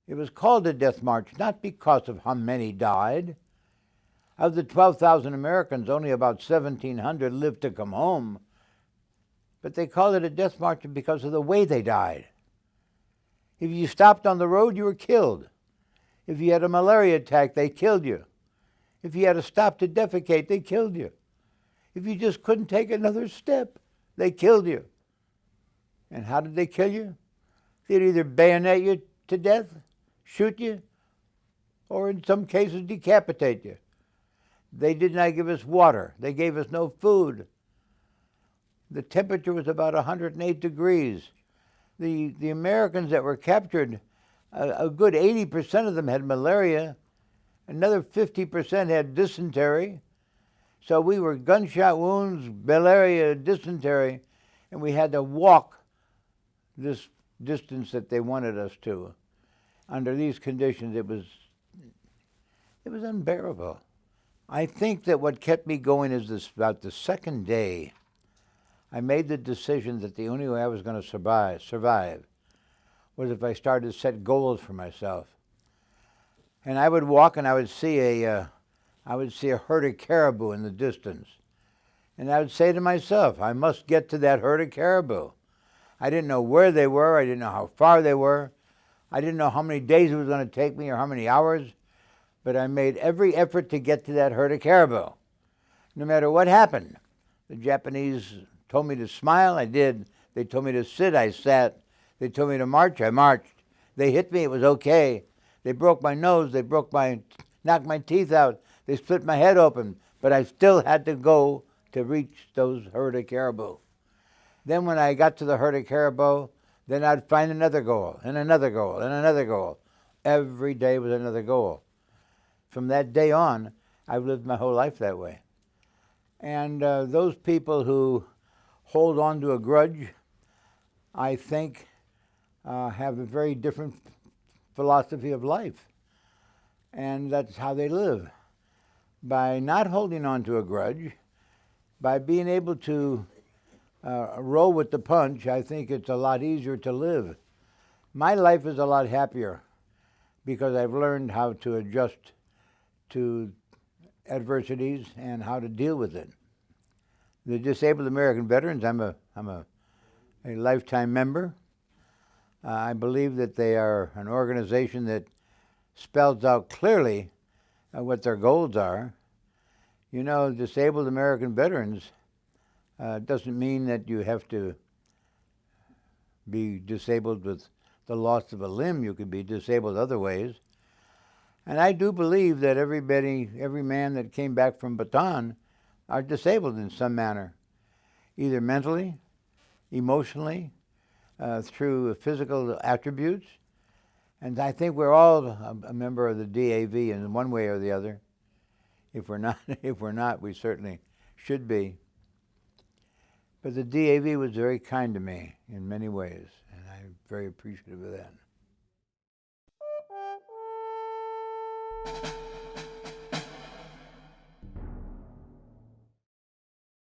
It was called a death march not because of how many died. Of the 12,000 Americans, only about 1,700 lived to come home. But they called it a death march because of the way they died. If you stopped on the road, you were killed. If you had a malaria attack, they killed you. If you had to stop to defecate, they killed you. If you just couldn't take another step, they killed you. And how did they kill you? They'd either bayonet you to death, shoot you, or in some cases decapitate you. They did not give us water. They gave us no food. The temperature was about 108 degrees. The Americans that were captured, a good 80% of them had malaria. Another 50% had dysentery. So we were gunshot wounds, malaria, dysentery, and we had to walk this distance that they wanted us to. Under these conditions, it was unbearable. I think that what kept me going is this: about the second day, I made the decision that the only way I was going to survive was if I started to set goals for myself. And I would walk and I would see a herd of caribou in the distance. And I would say to myself, I must get to that herd of caribou. I didn't know where they were. I didn't know how far they were. I didn't know how many days it was going to take me or how many hours. But I made every effort to get to that herd of caribou. No matter what happened. The Japanese told me to smile, I did. They told me to sit, I sat. They told me to march, I marched. They hit me, it was okay. They broke my nose, knocked my teeth out. They split my head open, but I still had to go to reach those herd of caribou. Then when I got to the herd of caribou, then I'd find another goal, and another goal, and another goal. Every day was another goal. From that day on, I've lived my whole life that way. And those people who hold on to a grudge, I think, have a very different philosophy of life. And that's how they live. By not holding on to a grudge, by being able to roll with the punch, I think it's a lot easier to live. My life is a lot happier because I've learned how to adjust to adversities and how to deal with it. The Disabled American Veterans, I'm a lifetime member. I believe that they are an organization that spells out clearly what their goals are. You know, Disabled American Veterans doesn't mean that you have to be disabled with the loss of a limb. You could be disabled other ways. And I do believe that every man that came back from Bataan are disabled in some manner, either mentally, emotionally, through physical attributes. And I think we're all a member of the DAV in one way or the other. If we're not, we certainly should be. But the DAV was very kind to me in many ways, and I'm very appreciative of that.